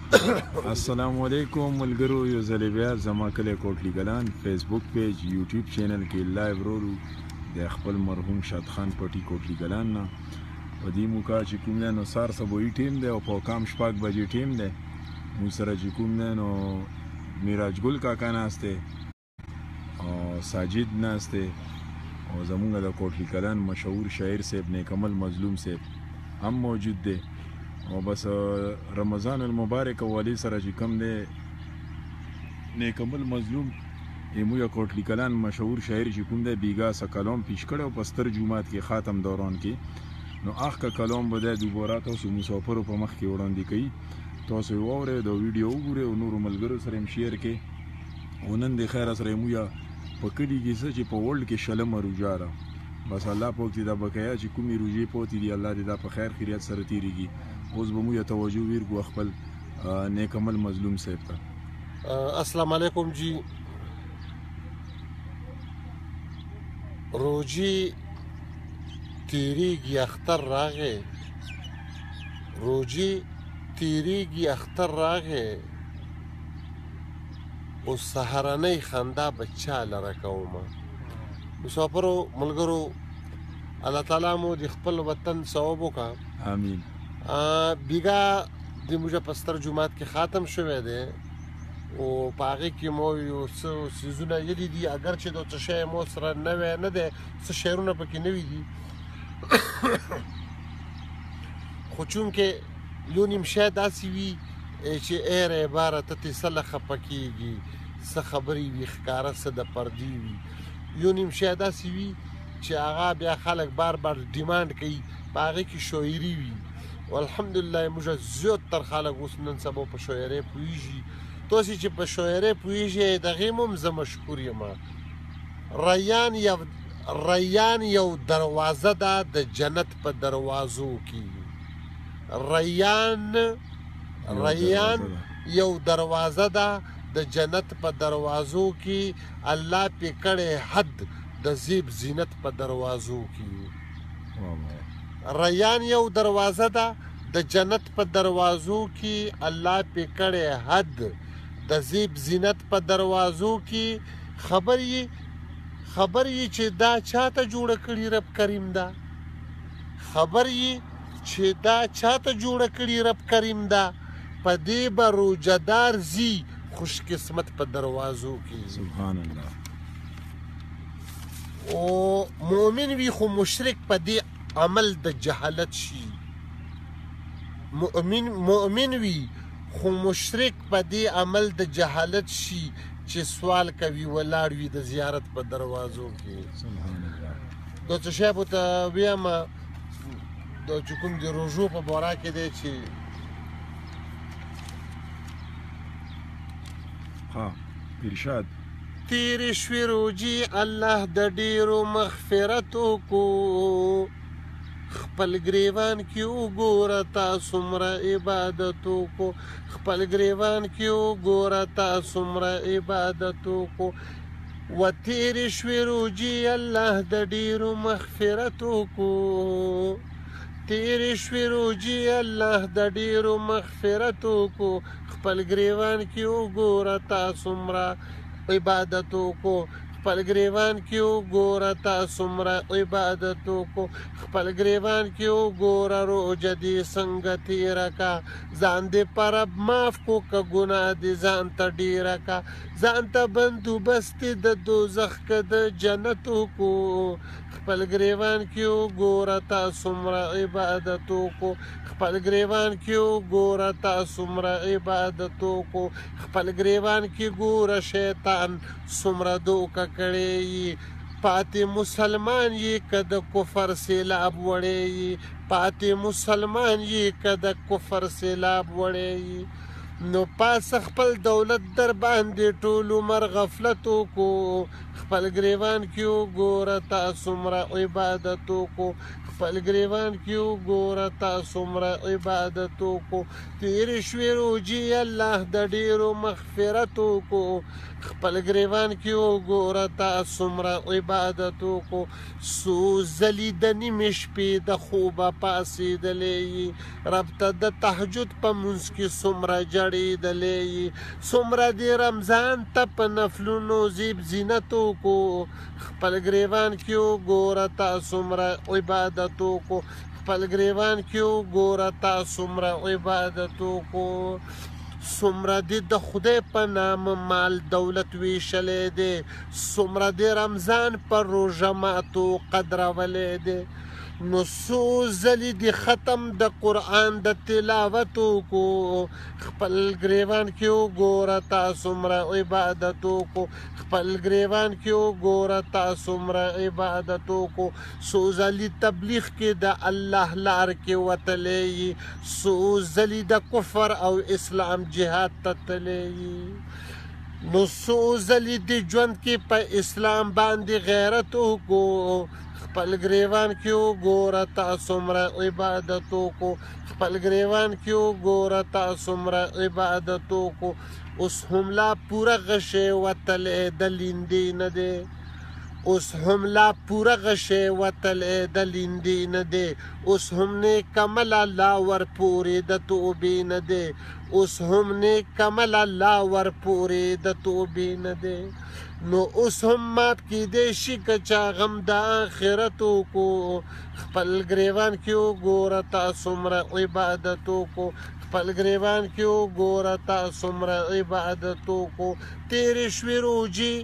السلام علیکم ملګرو، یو ځل بیا زما کلی کوټلی ګلان فیسبوک پیج یوټیوب چینل کې لایو رولو د خپل مرحوم شاد خان پټي کوټلی ګلان نه په دې موقع چې کوم دی نو سار سبوي ټیم دی او په کام شپږ بجې ټیم دی موږ سره چې کوم دی نو میراج ګل کاکا ناست دی او ساجد ناست دی او زمونږ د کوټلی ګلان مشهور شاعر صاحب نیکمل مظلوم صاحب هم موجود دی او بس رمضان المبارک والی سره چې کم دی نیکمل مظلوم ایمو کوټلی کلان مشهور شاعر چې کوم دی بیګا سه کلام پیش کړی او په ستر جومات کې خاتم دوران کې نو اخ که کلام به دی دوباره تاسو مسافرو په مخ کې وړاندې کوي تاسو یې واورئ د ویډیو وګورئ او نورو ملګرو سره هم شیر کړئ او نن د خیر سره ایمو یا په کلي کې څه چې په ورلډ کې شلمه روژه ده بس الله پاک دې دا بقایا چې کومې روژې پاتې دي الله دې دا په خیر خیریت سره تیریږي اوس به مو یا توجه ویرګو خپل نیکمل مظلوم صاحب ته السلام علیکم جی روجی تیریږي اختر راغې روجی تیریږي اختر راغې او سهارنۍ خندا به چا لره کومه مسافرو ملګرو الله تعالی مو د خپل وطن ثواب وکړه امین بیګا د موږ په ستر جومات کې خاتم شوی دی او په هغې کې مو یو څه څیزونه یلي دي اگر چې د څه شی مو سره نوی نه دی څه شعرونه پکې نوي دي خو چونکې یو نیم شی داسې وي چې ای رهباره ته ترې څه له خفه کېږي څه خبرې وي ښکاره څه د پردي وي یو نیم شی داسې وي چې هغه بیا خلک بار بار ډیمانډ کوي په هغې کې شاعري وي والحمدلله موږ زیاتر خلک اوس نن سبا په شاعرۍ پوهېږي تاسې چې په شاعرۍ پوهېږئ د هغې هم زه مشکور یم ریان یو دروازه ده د جنت په دروازو کې ریان یو دروازه ده د جنت په دروازو کې الله پې کړی حد د زیب زینت په دروازو کې ریان یو دروازه ده د جنت په دروازو کې الله پې کړی حد د زیب زینت په دروازو کې خبر یې چې دا چاته جوړه کړي رب کریم ده خبر یې چې دا چاته جوړه کړي رب کریم ده په دې به روجهدار زی خوش قسمت په دروازو کې سبحان الله او مؤمن وي خو مشرک په دې عمل د جهالت شي مؤمن وي خو مشرک په دې عمل د جهالت شي چې سوال کوي ولاړ وي د زیارت په دروازو کې سبحان الله دا څه شی به ته ویم دا چې کوم د روژو په باره کې دی چې ها ارشاد تیرې شوې روجې الله د ډېرو مغفرت وکړو خپل ګریوان کې وګوره تا څومره عبادت وکړو خپل ګریوان کې وګوره تا څومره عبادت وکړو و تیرې شوې روجې الله د ډېرو مغفرت وکړو تیرې شوې روجې الله د ډېرو مغفرت وکړو خپل ګریوان کې وګوره تا څومره عبادت وکړو خپل ګریوان کې وګوره تا څومره عبادت وکړو خپل ګریوان کې وګوره روژه دې څنګه تېره کا ځان دې په رب معاف کو که ګناه دې ځان ته ډېره کا ځان ته بندوبست د دوزخ که د جنت وکړو خپل ګریوان کې وګوره تا څومره عبادت وکړو خپل ګریوان کې وګوره تا څومره عبادت وکړو خپل ګریوان کې ګوره شیطان څومره دوکه کړی پاتې مسلمان یې که د کفر سیلاب وړی پاتې مسلمان یې که د کفر سیلاب وړی نو پاس خپل دولت در باندې ټول عمر غفلت وکړو خپل ګریوان کې وګوره تا څومره عبادت وکړو خپل ګریوان کې وګوره تا څومره عبادت وکړو تېرې شوې روجې الله د ډېرو مغفرت وکړو خپل ګریوان کې وګوره تا څومره عبادت وکړو څو ځلې د نیمې شپې د خوبه پاڅېدلی یې رب ته د تهجد په مونځ کې څومره جړېدلی یې څومره د رمضان ته په نفلونو زیب زینت وکړو خپل ګریوان کې وګوره تا څومره عبادت وکړو خپل ګریوان کې وګوره تا څومره عبادت وکړو څومره دې د خدای په نامه مال دولت ویشلی دی څومره د رمضان په روژه ماتو قدرولی دی نو څو ځلې د ختم د قرآن د تلاوت وکړو خپل ګریوان کې وګوره تا څومره عبادت وکړو خپل ګریوان کې وګوره تا څومره عبادت وکړو څو ځلې تبلیغ کې د الله لار کې وتلی یې څو ځلې د کفر او اسلام جهاد ته تللی یې نو څو ځلې د ژوند کې په اسلام باندې غیرت وکړو خپل ګریوان کې وګوره تا څومره عبادت وکړو خپل ګریوان کې وګوره تا څومره عبادت وکړو اوس هم لا پوره غشی وتلی د لیندې نه دی اوس هم لا پوره غشی وتلی د لیندې نه دی اوس هم نیک عمل الله ورپورې د توبې نه دی اوس هم نیک عمل الله ورپورې د توبې نه دی نو اوس هم مات کیدی شي که چا غم د آخرت وکړو خپل ګریوان کې وګوره تا څومره عبادت وکړو خپل ګریوان کې وګوره تا څومره عبادت وکړو تېرې شوې روجې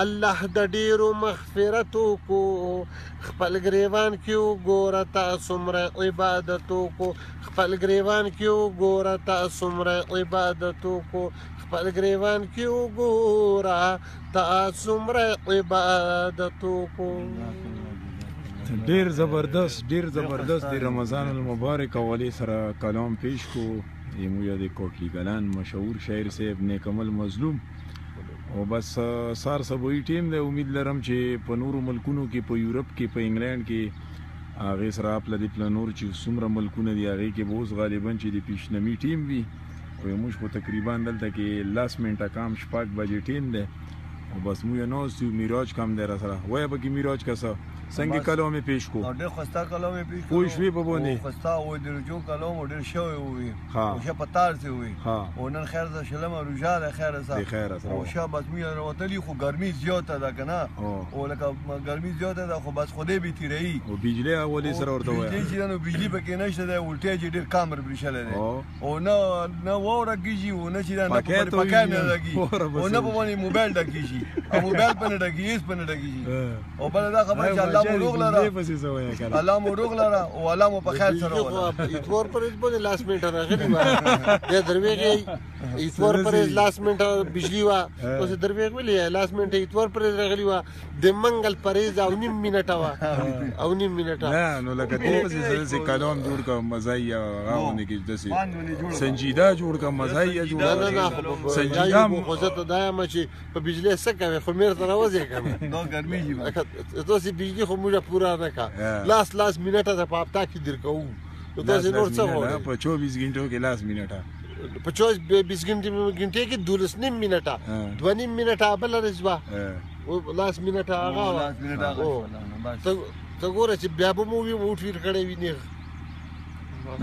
الله د ډېرو مغفرت وکړو خپل ګریوان کې وګوره تا څومره عبادت وکړو خپل ګریوان کې وګوره تا څومره عبادت وکړو خپل ګریوان کې وګوره تا څومره عبادت وکړو ډیر زبردست د رمضان المبارک حوالې سره کلام پیش کو یمو د کوټلی ګلان مشهور شاعر صاحب نیک عمل مظلوم او بس سار سبوی ټیم دی امید لرم چې په نورو ملکونو کې په یورپ کې په انګلند کې هغې سره اپله د پلانور چې څومره ملکونه دي هغې کې به اوس غالبا چې د پیشنمي ټیم وي او موږ خو تقریبا دلته کې لاس منټه کام شپږ بجې ټیم دی او بس موږ ناست یو میراج کم دی راسره وایه پکې میراج کسه څنګه کلام یې پیش کو ډېر ښایسته کلام یې پیش پوه شوې په باندې ښایسته و د رجوع کلام و ډېر ښه وي او ښه په تار سې وي او نن خیر ده شلمه روژه ده خیره سه او ښه بس موږ راوتلي خو ګرمي زیاته ده که نه او لکه ګرمي زیاته ده خو بس خدای به تېروي او بجلۍ اولې سره ورته وایه بجلۍ چې ده نو بجلي پکې نشته دی ولټیج یې ډېر کم برېښلی دی او نه واوره کېږي او نه چې ده نه په باندې پکار نه لګي او نه په باندې موبایل ډکېږي او موبایل په نه ډکېږي هېڅ په نه ډکېږي او بله دا خبره چې الله مو روغ لره الله مو روغ لره او الله مو په خیر سره وله اتوار پرېز باندې لاس منټه راغلي وه بیا درویغې اتوار پرېز لاس منټه بجلي وه اوس درویغ ولې لاس منټه اتوار پرېز راغلي وه د منګل پرېز او نیم منټه وه او نیم منټه نه نو لکه دې پسې داسې کلام جوړ کړه مزه یې هغه غونې کې داسې سنجیده جوړ کړه مزه یې جوړ کړه سنجیده خو زه ته دا یم چې په بجلۍ څه کوې خو مېر ته راوځې که نه دا ګرمېږي تاسې بجلي خو موږ پوره نه کړه لاس منټه ته په هفته کې در کوو نو تاسې نور څه غواړئ په 24 غنټو کې لاس منټه په 24 غنټې کې 12 نیم منټه 2 نیم منټه بله ورځ وه لاس منټه هغه وه ته ګوره چې بیا به مو ووټ ویر کړی وي نیغ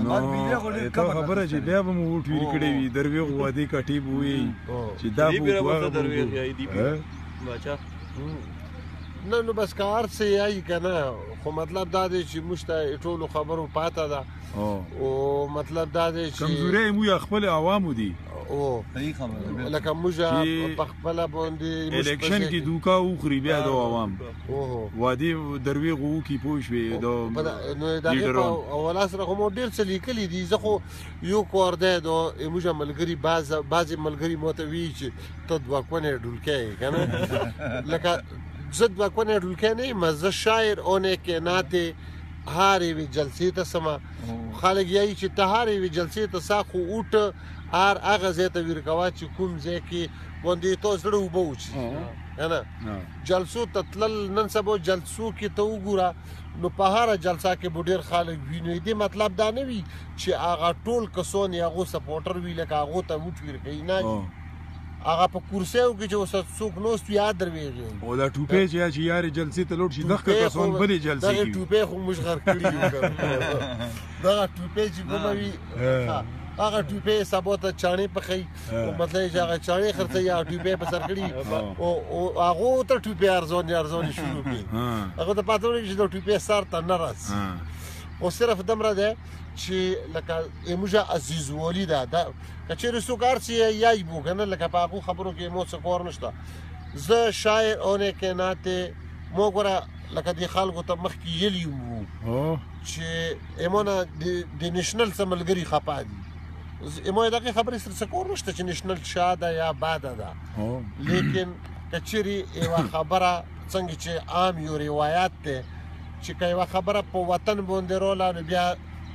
نو ته خبره چې بیا به مو ووټ ویر کړی وي درویغ وعدې کټې به وي چې دا به نه نو بس که هر څه یایي که نه خو مطلب دا دی چې موږ ته ټولو خبرو پاته ده او مطلب دا دی چې کمزورۍ موږ خپل عوامو دي لکه موږ په خپله باندې الیکشن کې دوکا وخوري بیا د عوام وعدې درویغ وکړي پوه شوې نو د هغې په حواله سره خو مو ډېر څه لیکلي دي زه خو یو کار دی موږ ملګري بعضې ملګري ما ته وایي چې ته دوه کونې ډولکی یې که نه لکه زه دوه کونې ډولکی نه یم زه شاعر اونے کے ناطے هر یوې جلسې ته سمه خلک یایي چې ته هر یوې جلسې ته سا خو اوټ هر هغه ځای ته ویر کوه چې کوم ځای کې باندې تا زړه اوبه وچي کنه جلسو ته تلل نن سبا جلسو کې ته وګوره نو په هره جلسه کې به ډېر خلک وي نو دې مطلب دا نه وي چې هغه ټول کسان یې هغو سپورټر وي لکه هغو ته ووټ ورکوي نه هغه په کرسیو کې چې اوس څوک نوست وي یا دروېږي او دا ټوپې چې یارې جلسې ته لوټ شي دغه کسان بلې جلسې دغه ټوپې خو موږ غر کړي یو دغه ټوپې چې کومه وي هغه ټوپې سبا ته چاڼې پخوي مطلب چې هغه چاڼې خرڅوي یا ټوپې په سر کړي او هغو ته ټوپې ارزانې شروع کړي هغه ته پته ولګي چې د ټوپې سر ته نه رسي خو صرف دومره دی چې لکه موږ عزیز والي ده که چېرې څوک هر څه یایي بو که نه لکه په هغو خبرو کې مو څه کار نشته زه شاعر होने के नाते مو ګوره لکه دې خلکو ته مخکې یلي وو چې امو نه د نیشنل څه ملګري خفه دي امو یې دغې خبرې سره څه کار نشته چې نیشنل شاده یا باده ده لیکن که چېرې یوه خبره څنګه چې عام یو روایت دی چې که یوه خبره په وطن باندې روله نو بیا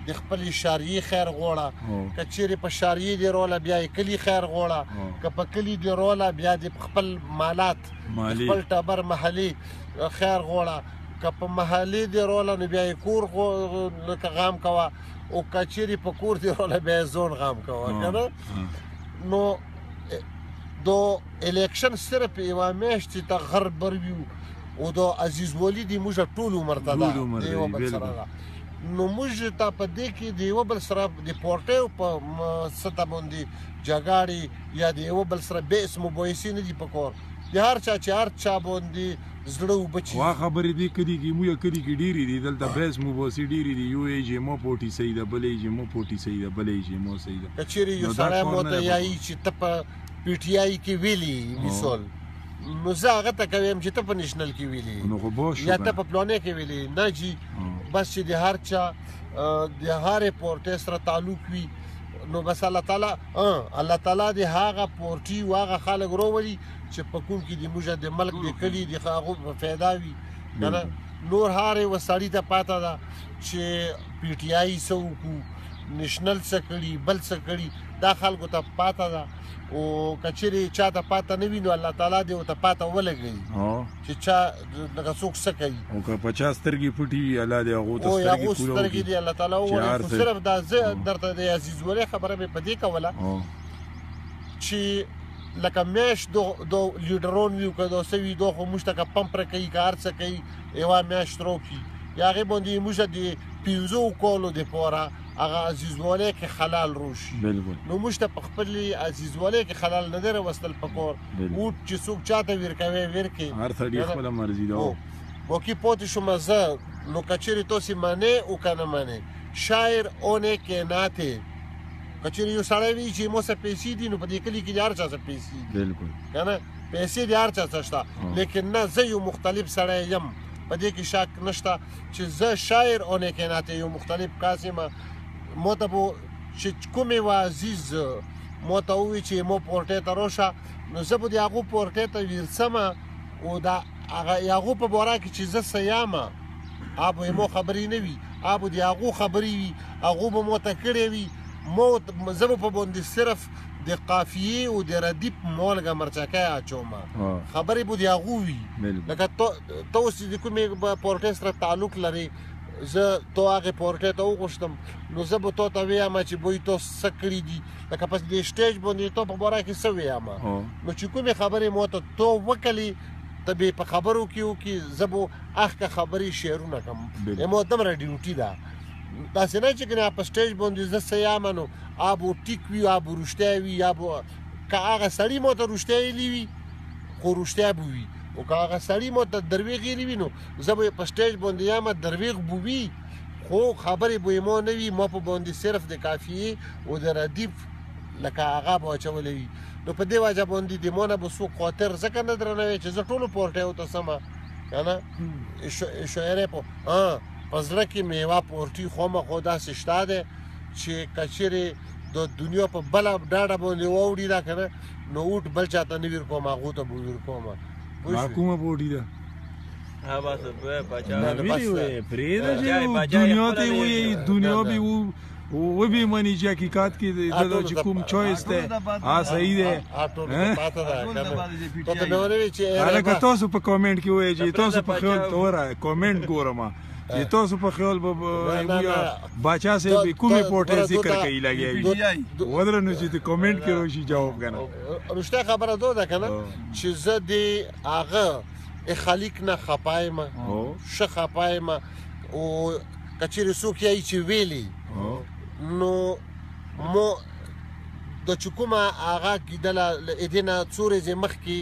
د خپلې شاریې خیر غواړه که چېرې په شاریې دې روله بیا یې کلي خیر غواړه که په کلي دې روله بیا دې خپل مالات خپل ټبر محلي خیر غواړه که په محلي دې روله نو بیا یې کور لکه غام کوه او که چېرې په کور دې روله بیا یې ځون غام کوه که نه نو د الیکشن صرف یوه میاشتې ته غر بر وي او د عزیز والي دې موږ ټول عمر ته ده د یوه بل سره ده نو موږ ته په دې کې د یوه بل سره د پارټیو په سطح باندې جګړې یا د یوه بل سره بحث مباحثې نه دي پکار د هر چا چې هر چا باندې زړه اوبه چي وا خبرې دې کلي کې موږ کلي کې ډېرې دي دلته بحث مباحثې ډېرې دي یو یې چې مو پوټي صحیح ده بل یې چې مو پوټي صحیح ده بل یې چې مو صحیح ده که چېرې یو سړی مو ته یایي چې ته په پی ټي آی کې ویلي مثال نو زه هغه ته کوم چې ته په نیشنل کې ویلي یا ته په پلانې کې ویلي نه جي بس چې د هر چا د هرې پورټې سره تعلق وي نو بس الله تعالی د هغه پورټي او هغه خلک راولي چې په کوم کې د موږ د ملک د کلي د هغو په فایده وي که نه نور هر یوه سړي ته پاته ده چې پی ټي آی څه وکړو نیشنل څه کړي بل څه کړي دا خلکو ته پاته ده او که چېرې چا ته پاته نه وي نو الله تعالی دې ورته پاته ولګوي چې چا لکه څوک څه کوي او که په چا سترګې پټي وي الله دې هغو ته سترګې دې الله تعالی ووایي خو صرف دا زه درته د عزیز والي خبره مې په دې کوله چې لکه میاشت د لیډران وي که دا څه وي دا خو موږ ته که پمپ راکوي که هر څه کوي یوه میاشت راکړي یا هغې باندې موږ د 15 کالو دپاره هغه عزیزوالۍ کې خلال روشي نو موږ ته په خپلې عزیزوالۍ کې خلال نه دی راوستل پکار اوټ چې څوک چاته ورکوي ورکړي هر سړي خپله مرضي ده باقي پاتې شوم زه نو که چېرې تاسې منې او که نه منې شاعر होने के नाते که چېرې یو سړی وي چې مو څه پیسې دي نو په دې کلي کې د هر چا څه پیسې دي که نه پیسې د هر چا څه شته لیکن نه زه یو مختلف سړی یم په دې کې شک نشته چې زه شاعر होने के नाते یو مختلف کس یم مو ته به چې کوم یو عزیز مو ته ووایي چې مو پورټې ته راشه نو زه به د هغو پورټې ته ورسمه او د هغو په باره کې چې زه څه یم هغه به مو خبرې نه وي هغه به د هغو خبرې وي هغو به مو ته کړې وي زه به په باندې صرف د قافیې او د ردیف مالګه مرچکۍ اچوم خبرې به د هغو وي لکه ته اوس د کومې پورټې سره تعلق لرې زه تو هغې پورټې ته وغوښتم نو زه به تو ته ویم چې بوی تو څه کړي دي لکه په دې سټیج باندې تو په باره کې څه ویم نو چې کومې خبرې مو ته تو وکړي ته به په خبرو کې وکړي زه به هغه خبرې شعرونه کړم مو دومره ډیوټي ده داسې نه چې کنه په سټیج باندې زه څه یم نو هغه به ټیک وي هغه به رښتیا وي یا به که هغه سړي مو ته رښتیا ویلي وي خو رښتیا به وي او که هغه سړي مو ته درویغ ویلي وي نو زه به په سټیج باندې یم درویغ به وي خو خبرې به یې مو نه وي ما په باندې صرف د قافیې او د ردیف لکه هغه به اچولی وي نو په دې وجه باندې د مو نه به څوک خاطر ځکه نه درنوي چې زه ټولو پورټیو ته سمه که نه شاعرۍ په زړه کې مې یوه پورټي خامخا داسې شته دی چې که چېرې د دنیا په بله ډاډه باندې واوړي دا که نه نو اوټ بل چا ته نه ورکوم هغو ته به ورکوم کومه پورټي ده بس پرېږده چې دنیا ته یې ووایي دنیا به و به منی چې حقیقت کې د چې کوم چويس ته صحیح ده هغه تاسو په کامنټ کې وایي چې تاسو په خیال تور کامنټ ګورم چې تاسو په خیال بچا سه کومه پورټه ذکر کوي لګي ودرنو چې کامنټ کې روشي جواب کنه رښتیا خبره ده کنه چې زه دی هغه خالق نه خپایم ش خپایم او کچېر څوک یې چې ویلي نو مو د چکوما هغه کېدله ادینه څورې مخ کې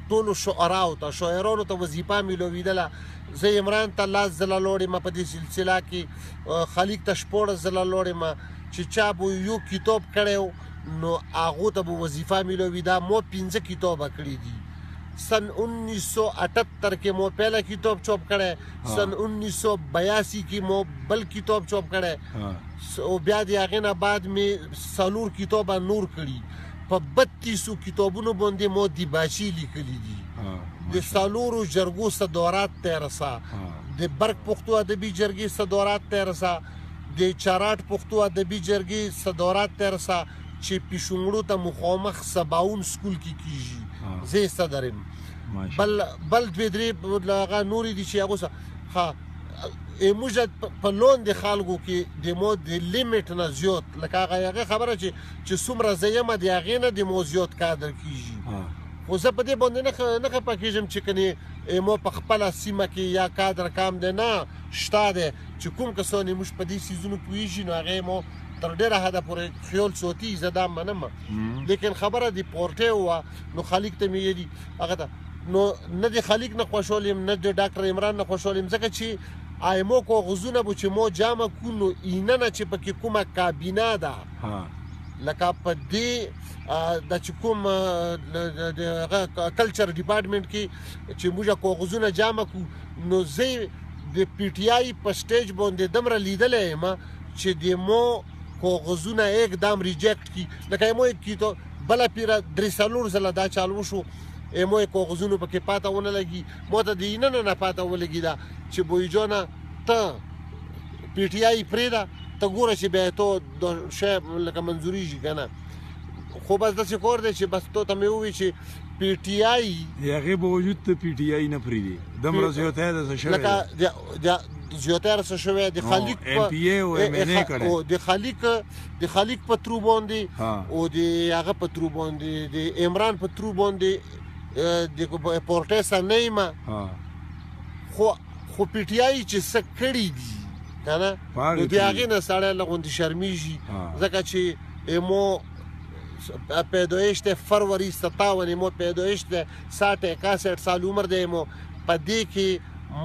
ټولو شعراو ته شاعرانو ته وظیفه میلوېدله زه عمران ته لاس ځله لوړې په دې سلسله کې خالق ته شپوړه ځله لوړې چې چا به یو کتاب کړی نو هغو ته به وظیفه میلوېده مو 15 کتابه کړي دي سن 1978 کې مو پہلا کتاب چاپ کړی سن 1982 کې مو بل کتاب چاپ کړی او بیا د هغې نه بعد مې 4 کتابه نور کړي په 32 کتابونو باندې مو دیباشي لیکلي دي د 4 جرګو صدارات ته رسا د برګ پښتو ادبي جرګې صدارات ته رسا د چاراټ پښتو ادبي جرګې صدارات ته رسا چې پیشونګړو ته مخامخ 57 سکول کې کیږي زه صدرم بل دوی درې هغه نورې دي چې هغه ها موږ په لون د خلکو کې د مو د لیمیټ نه زیات لکه هغه خبره چې څومره زه یم د هغې نه د مو زیات کادر کیږي خو زه په دې باندې نه خفه کېږم چې کنې مو په خپله سیمه کې یا کادر کم دی نه شته دی چې کوم کسان موږ په دې څیزونو پوهېږي نو هغې مو تر ډېره حده پورې خیال ساتي زه دا منم لیکن خبره د پورټې وه نو خالق ته مې ویلي هغه ته نو نه د خالق نه خوشحال یم نه د ډاکټر عمران نه خوشحال یم ځکه چې آیمو کاغذونه به چې مو جمع کړو نو اینه نه چې پکې کومه کابینه ده لکه په دې د چې کوم د کلچر ډپارټمنټ کې چې موږ کاغذونه جمع کړو نو زه د پی ټی آی په سټیج باندې دومره لیدلی یم چې د مو کاغذونه एकदम ریجیکټ کی لکه مو کی ته بل پیرا درې څلور زله دا چالو شو مو کاغذونو پکې پاته ونه لګي مو ته دینه نه پاته ولګي دا چې بوی جونا ته پی ټی آی پریدا ته ګوره چې به ته د شی لکه منځوري شي کنه خو بس داسې کور دی چې بس ته مې ووایي چې پی ټی آی هغې به وجود ته پی ټی آی نه پرېږدي دومره زیاتی ده څه شوی لکه زیاتره څه شوی د خالق د خالق په ترو باندې او د هغه په ترو باندې د عمران په ترو باندې د پورټیسا نیمه خو پی ټی آی چې څه کړي دي که نه نو د هغې نه سړی لغوندې شرمیږي ځکه چې مو پیدایشت فروری 57 مو پیدایشت 60-61 سال عمر دی مو په دې کې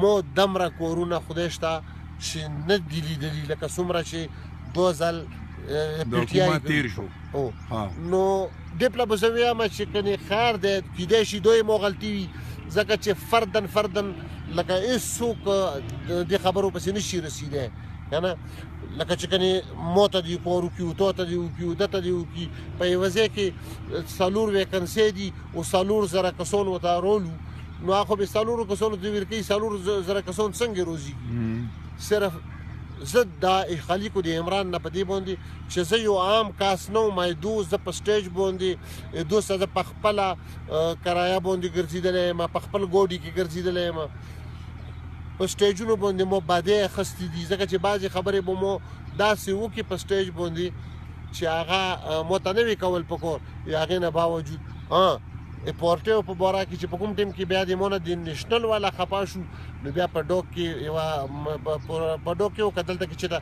مو دمره کورونه خدای شته چې نه دي لیدلي لکه څومره چې 2000 پی ټی آی تیر شو نو دې پله به زه ویم چې کنې خیر دی کیدای شي دوی مو غلطي وي ځکه چې فردن لکه هېڅوک دې خبرو پسې نشي رسېدی که نه لکه چې کنې مو ته دې کار وکړي تا ته دې وکړي ده ته دې وکړي په یوه ځای کې 4 ویکنسۍ دي او 4,000 کسان ورته رولو نو هغه خو به 4 کسانو ته ویل کوي 4,000 کسان څنګه روزي صرف زه دا خالقو د عمران نه په دې باندې چې زه یو عام کاس نه وم زه په سټیج باندې دوسته زه په خپله کرایه باندې ګرځېدلی یم په خپل ګوډي کې ګرځېدلی یم په سټیجونو باندې مو بادۍ اخیستې دي ځکه چې بعضې خبرې به مو داسې وکړي په سټیج باندې چې هغه مو ته نه وي کول پکار د هغې نه باوجود پورټیو په باره کې چې په کوم ټیم کې بیا د مونه د نیشنل والا خفا شو نو بیا په ډوک کې په ډوک کې وکتل ته کې چې دا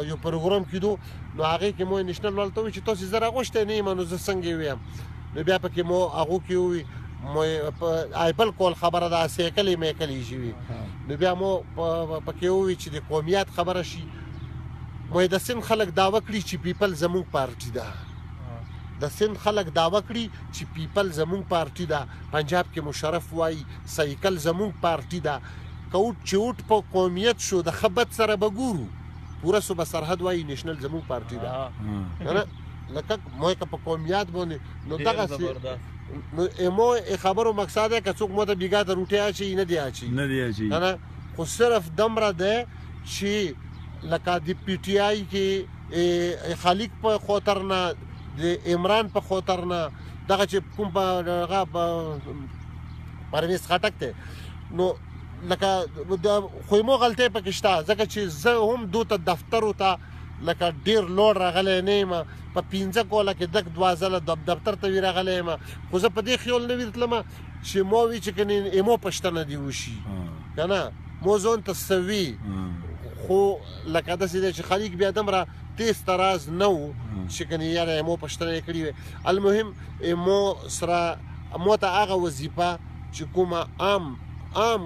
یو پروګرام کېدو نو هغې کې مو نیشنل والا ته ووایي چې تاسې زه راغوښتی نه یم نو زه څنګه ویم نو بیا پکې مو هغو کې ووایي ایپل کول خبره ده سیکلې میکلې شوي نو بیا مو پکې ووایي چې د قومیت خبره شي مو د سند خلک دعوه کړي چې پیپل زموږ پارټي ده د سند خلک دعوه کړي چې پیپل زموږ پارټي ده پنجاب کې مشرف وایي سایکل زموږ پارټي ده که چې اوټ په قومیت شو د خبت سره به ګورو پوره صوبه سرحد وایي نیشنل زموږ پارټي ده لکه مو که په قومیت باندې نو دغسې نو مو خبرو مقصد دی که څوک مو ته بیګا ته روټۍ اچوي نه دی اچوي خو صرف دومره دی چې لکه د پی ټی آی کې خالق په خاطر نه د عمران په خاطر نه دغه چې کوم په پرویز خټک دی نو لکه د خو مو غلطۍ پکې شته ځکه چې زه هم دو ته دفترو ته لکه ډېر لوړ راغلی نه یم په 15 کوله کې دک 2 ځله دفتر ته وي راغلی یم خو زه په دې خیال نه وي تلمه چې مو وي چې کنې ایمو پښتنه دي وشي که نه مو ځان ته څه وي خو لکه داسې دی چې خلیق بیا دومره تیز تراز نه و چې کنې یاره ایمو پښتنه یې کړي وي المهم ایمو سره مو ته هغه وظیفه چې کومه عام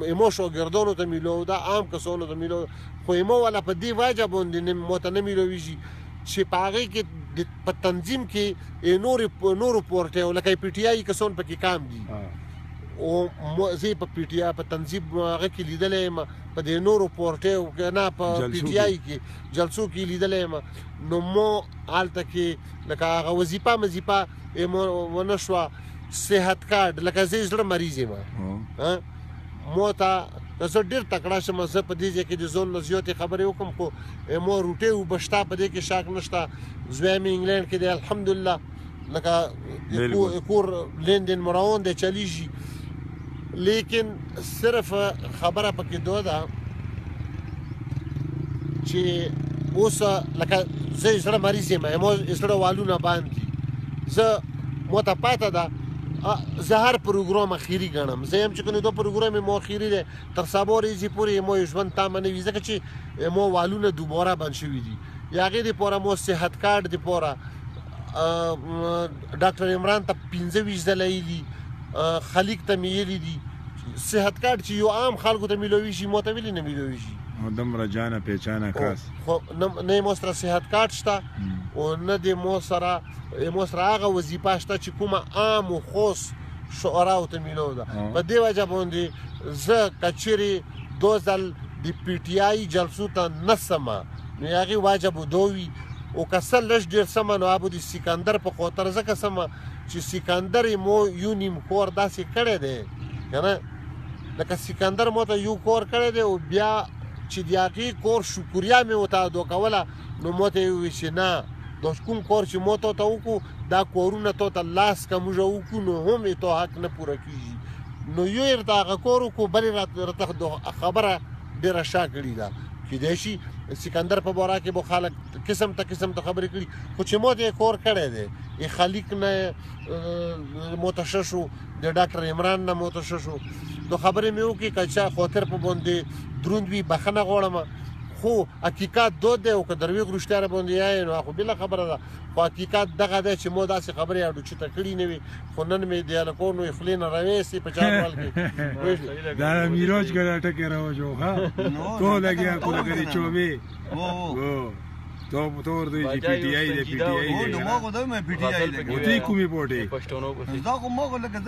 ایمو شاګردانو ته میلو ده عام کسانو ته میلو خو ایمو والا په دې وجه باندې مو ته نه میلویږي چې په هغې کې په تنظیم کې نورو پورټیو لکه پی ټي آی کسان پکې کام دي او زه په پی ټي آی په تنظیم هغه کې لیدلی یم په دې نورو پورټیو کې نه په پی ټي آی کې جلسو کې لیدلی یم نو مو هلته کې لکه هغه وظیفه مو ونه شوه صحت کارډ لکه زه زړه مریض یم مو ته زه ډېر تکړه شم زه په دې ځای کې د ځان نه زیاتې خبرې وکړم خو مو روټۍ اوبه شته په دې کې شک نشته زوی مې انګلینډ کې دی الحمدلله لکه کور لندن مروان دی چلیږي لیکن صرف خبره پکې دا ده چې اوس لکه زه زړه مریض یم مو زړه والونه باند دي زه مو ته پاته ده زه هر پروګرام اخیری ګڼم زه یم چې کنې دو پروګرام مو اخیری دی تر سبا ورځې پورې مو ژوند تامه نه وي ځکه چې مو والونه دوباره بند شوي دي یا هغې دپاره مو صحت کارډ دپاره ډاکټر عمران ته 15 ځله یلي خلیق ته مې یلي دي صحت کارډ چې یو عام خلکو ته میلویږي مو ته ولې نه میلویږي دومره جانه پیچانه کاس خو نه مو سره صحت کارډ شته او نه د مو سره هغه وظیفه شته چې کومه عام و خاص شعراو ته میلو ده په دې وجه باندې زه که چیرې 2 ځل د پی ټي آی جلسو ته نه سمه نو هغې وجه به دا وي او که څه لږ ډېر سمه نو هغه به د سکندر په خاطر ځکه سمه چې سکندر یې مو یو نیم کور داسې کړی دی که نه لکه سکندر مو ته یو کور کړی دی او بیا چې د هغې کور شکریا مې ورته ادا کوله نو مو ته یې وویل چې نه دا کوم کور چې مو ته وکړو دا کورونه تو ته لاس که موږ وکړو نو هم یې تو حق نه پوره کېږي نو یو یې راته هغه کور وکړو بل یې راته خبره ډېره شا کړې ده کېدای شي سکندر په باره کې به خلک قسم ته خبرې کړي خو چې مو ته یې کور کړی دی خلیق نه متشه شو د ډاکټر عمران نه متشه شو نو خبرې مې وکړې که چا خاطر په باندې دروند وي بخښنه غواړم خو حقیقت دا دی او که درویغ رښتیا را باندې یایې نو خو بله خبره ده خو حقیقت دغه دی چې مو داسې خبرې اډوچته کړي نه وي خو نن مې د هلکانو یې خولې نه راویستې په چاپال کې دا میراج ګډه ټکې راوجو ها تو لګیا کو لګري چوبې تو ورته چې پی ټي آی دی پی ټي آی دی نو ما خو دا مې پی ټي آی دی او ته کومې پورټې پښتونو کو دا خو ما خو لکه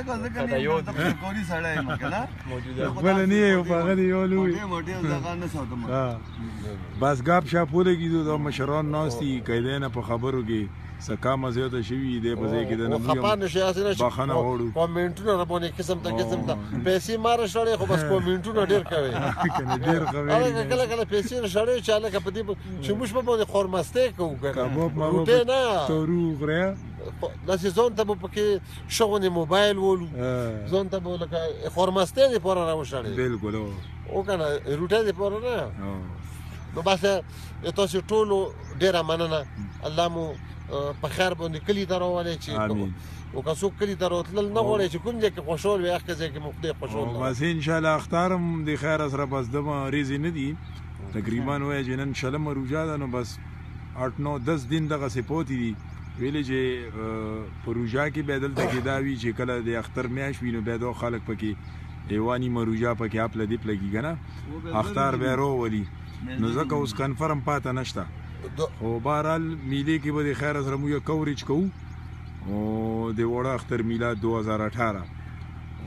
نه یو د کوری سړی یم کنه موجوده بل نه یو په غدي یو لوی موټي ځکه نه ساتم بس غاب شاپ ولګیدو د مشران ناستي کیدنه په خبرو کې سکا مزه ته شوی دی په ځای کې د نو خپانه شي اسنه بخنه وړو کومنټونه را باندې قسم ته پیسې مار شړې خو بس کومنټونه ډیر کوي کنه ډیر کوي هغه کله پیسې شړې چې هغه په دې چې موږ په باندې خورمسته کوو کباب نه تورو غره دا ځون ته په کې شغونه موبایل ولو ځون ته لکه خورمسته دې پر راو شړې بالکل او کنه روټه دې پر نه نو بس تاسو ټول ډیر مننه الله مو په خیر باندې کلی ته راولې چې او که څوک کلی ته راتلل نه غواړي چې کوم ځای کې خوشحال وي هغه ځای کې مو خدای خوشحال بس ان شاء الله اختارم د خیر سره بس دمه ریزي نه دي تقریبا وای جنن شلم روجا ده نو بس 8-9-10 دن دغه سپوتی دي ویلې چې پروژه کې بدل ته کې دا وی چې کله د اختر میاش وینو به دوه خلک پکې دیوانی مروجا پکې خپل دی پلګی کنه اختر به رو ولی نو ځکه اوس کنفرم پاته نشته خو بهرحال میلې کې به د خیر سره موږ کوریج کوو او د وړه اختر میلاد 2018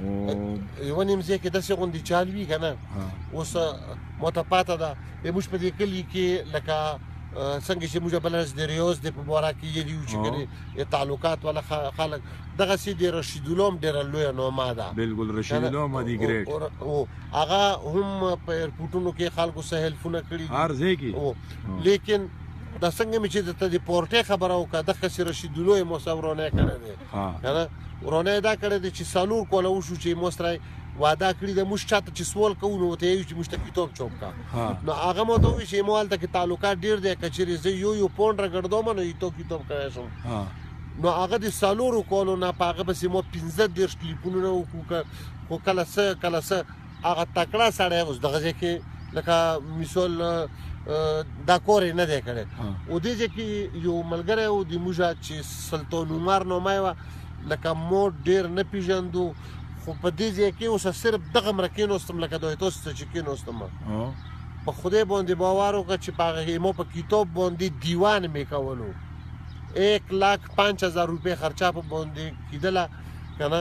او یو نیم ځای کې داسې غوندې چال وي که نه اوس ماته پاته ده موږ په دې کلي کې لکه څنګه چې موږ بل ورځ د ریاض د په باره کې یې یو چې کنې تعلقات والا خلک دغسې د رشید الله هم ډېره لویه نامه ده بالکل رشید الله هم دی ګریټ هغه هم په ایرپورټونو کې خلکو څه هیلپونه کړي دي هر ځای کې لیکن دا څنګه مې چې درته د پورټې خبره وکړه دغسې رشید الله یې مو سره ورانی کړی دی که نه ورانی دا کړی دی چې څلور کاله وشو چې مو سره وعده کړې ده موږ چاته چې سوال کوو نو ورته یې وایو چې موږ ته کتاب چاپ کړه نو هغه مو ته ووایي چې ما هلته کې تعلقات ډېر دی که چېرې زه یو پونډ راګرځوم نو یو کتاب کولی شم نو هغه د څلورو کالو نه په هغه پسې مو 15 ټلیفونونه وکړو خو کله څه هغه تکړه سړی اوس دغه ځای کې لکه مثال دا کور یې نه دی کړی او دې ځای کې یو ملګری و د موږ چې سلطان عمر نامه یې وه لکه مو ډېر نه پېژندو خو په دې ځای کې اوس صرف دغه مره کېناستم لکه دا تاسو ته چې کېناستم په خدای باندې باور وکړه چې په هغه ما په کتاب باندې دیوان مې کولو 1,05,000 روپۍ خرچه په باندې کېدله که نه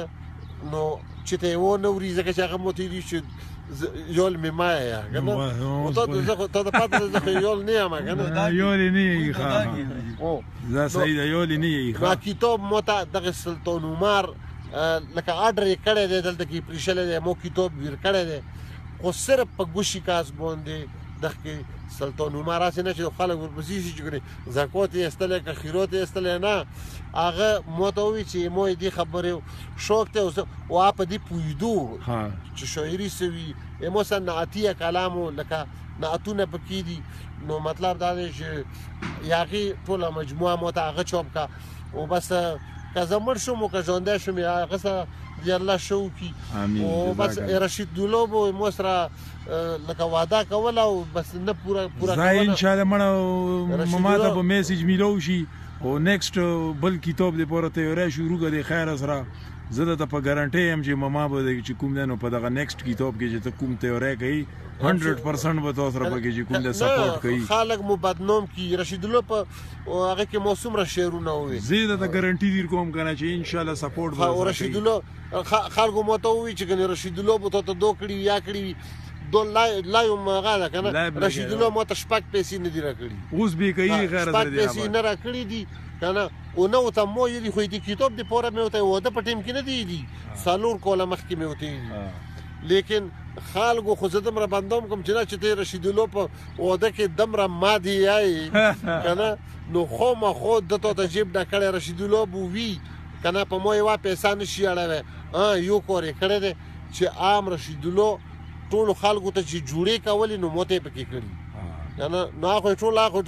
نو چې ته یې ونه وري ځکه چې هغه ماته ویلي چې یول مې مایه که نه تا د پته ده زه خو یول نه یم که نه یول یې نه یې ښه دا صحیح ده یول یې نه یې ښه کتاب ماته دغه سلطان عمر لکه آرډر یې کړی دی دلته کې پرېښلی دی مو کتاب ویر کړی دی خو صرف په ګوشي کاس باندې دغه کې سلطان عمر هسې نه چې خلک ورپسې شي چې ګورې زکات یې ایستلی که خیرات یې ایستلی نه هغه ما ته ووایي چې ما یې دې خبرې شوق دی او هغه په دې پوهېدو چې شاعري څه وي ما سره نعتیه کلام و لکه نعتونه پکې دي نو مطلب دا دی چې هغې ټوله مجموعه ما ته هغه چاپ کړه او بس که زه مړ شم او که ژوندی شم هغه سره د الله ښه وکړي او بس رشید الله به ما سره لکه وعده کوله او بس نه پوره کوله انشاءالله مړه ما ته به میسیج میلو شي او نیکسټ بل کتاب دپاره تیاری شروع کړه د خیر سره زه درته په ګارنټۍ یم چې ما به چې کوم دی نو په دغه نیکسټ کتاب کې چې ته کوم تیاری کوي 100% به تاسو سره پکې چې کوم دی سپورټ کوي خلک مو بدنام کړي رشید الله په هغه کې مو څومره شعرونه ووایي زه درته ګارنټي در کوم که نه چې انشاءالله سپورټ به او رشید الله خلکو ما ته ووایي چې کنې رشید الله به تا ته دو کړي یا کړي وي دو لا یو هغه ده که نه رشید الله ما ته شپږ پیسې نه دي راکړي اوس به کوي غیر شپږ پیسې نه راکړي دي که نه او نه ورته مو یې خو د کتاب دپاره مې ورته واده په ټایم کې نه دی دي 4 کاله مخکې مې ورته دي لیکن خلکو خو زه دومره بندوم کوم چې نه چې ته رشید الله په واده کې دومره مادي یایې که نه نو خامخا ده تا ته جیب نه کړی رشید الله به وي که نه په ما یوه پیسه نه شي اړوی یو کار یې کړی دی چې عام رشید الله ټولو خلکو ته چې جوړې کولې نو ماته یې پکې کړي که نه نو هغه یې ټول هغه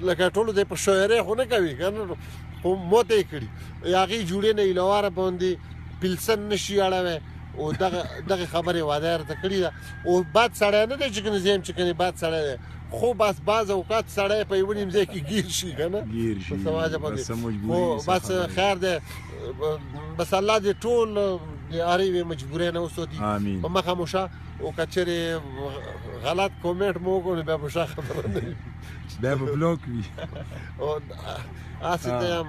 لکه ټولو دی په شاعرۍ خو نه کوي که نه خو ماته یې کړي هغې جوړې نه ایلواره باندې پیلسن نه شي اړوی او دغه خبرې وعده یې راته کړې ده او بد سړی نه دی چې کنې زه یم چې کنې بد سړی دی خو بس بعض اوقات سړی په یوه نیم ځای کې ګیر شي که نه ګیر شي خو بس خیر دی بس الله دې ټول د هرې یوې مجبورۍ نه وساتي په مخه مو شه او که چېرې غلط کومنټ مو وکړو نو بیا به ښه خبره نه وي بیا به بلاک وي هسې ته یم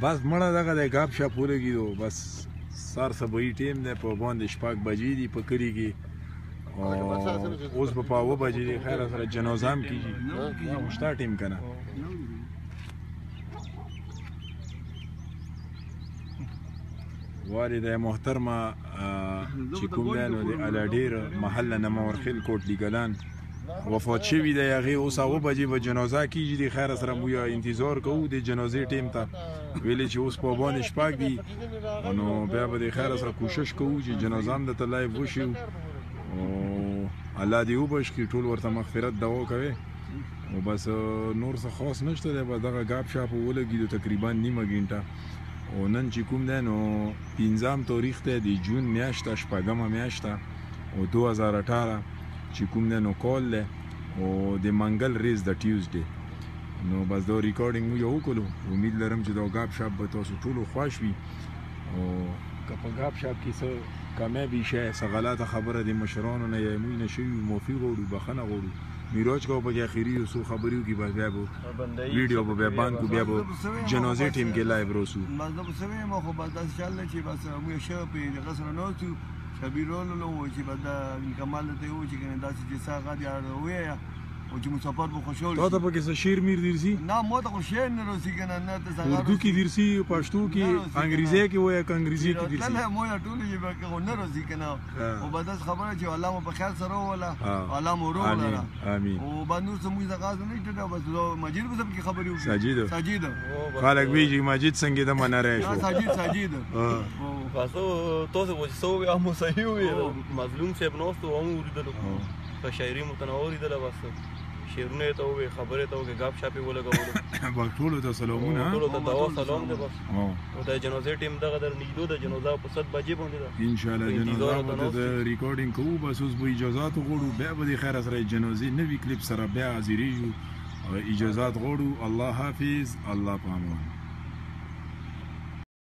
بس مړه دغه دی ګپ شپ ولګېدو بس سر صبحي ټیم دی په باندې 6 بجې دي په کلي کې اوس به په 9 بجې دی خیر سره جنازه هم کېږي شته ټیم که نه والده محترمه چې کوم دی نو د الاډیر محله نمورخیل کوټلی ګلان وفات شوي دی هغې اوس 9 بجې به جنازه کېږي د خیر سره موږ انتظار کوو د جنازې ټیم ته ویلې چې اوس په باندې 6 دي نو بیا به د خیر سره کوشش کوو چې جنازه هم درته لایف وشي او الله دې وبخښي کړي ټول ورته مغفرت دعا کوي او بس نور څه خاص نشته دی بس دغه ګپ شاپ ولګېدو تقریبا نیمه ګنټه او نن چې کوم دی نو 15 تاریخ دی د جون میاشته 8مه میاشته او 2018 چې کوم دی نو کال دی او د منګل ریز د ټیوزډے نو بس دا ریکارډینګ موږ وکړو امید لرم چې دا ګپ شاپ به تاسو ټولو خوښ وي او که په ګپ شاپ کې څه کامیابي شی څه غلطه خبره د مشرانو نه یا موږ نه شوي معافي غواړو بخښنه غواړو میراج کو پکې اخیری یو څو خبرې وکړي بس بیا به ویډیو به بیا بند کړو بیا به جنازې ټیم کې لایو روسو بس دا به څه وایم خو بس داسې چل دی چې بس موږ ښه په دغه سره ناست یو شبیرولو چې بس دا کمال ته یو چې کنه داسې چې څه هغه دی ووایه او چې مسافر به خوشحال تا ته پکې څه شعر میر درسي نه ما ته خو شعر نه رسي که نه نه ته څنګه اردو کې درسي پښتو کې انګریزي کې وایه که انګریزي کې درسي نه مو نه ټولې ژبې کې خو نه رسي که نه او به داسې خبره چې الله مو په خیر سره ووله الله مو وروغلله امین او به نور څه موږ دغه نه شته بس مجید به پکې خبرې وکړي ساجد خلک ویږي مجید څنګه د مناره شو ساجد تاسو وایي څه ووایه مو صحیح وویل مظلوم صاحب ناست و هم اورېدلو ښه شاعري متنوع اورېدله بس شعرونه یې ته ووایې خبرې ته وکړې ګپ شپ یې ولګولو ټولو ته سلامونه ټولو ته دوا سلام دی بس او د جنازې ټیم دغه در نږدې ده جنازه په 7 بجې باندې ده انشاءالله جنازه به د ریکارډینګ کوو بس اوس به اجازات وغواړو بیا به د خیر سره جنازې نوي کلیپ سره بیا حاضرېږو اجازات غواړو الله حافظ الله په امان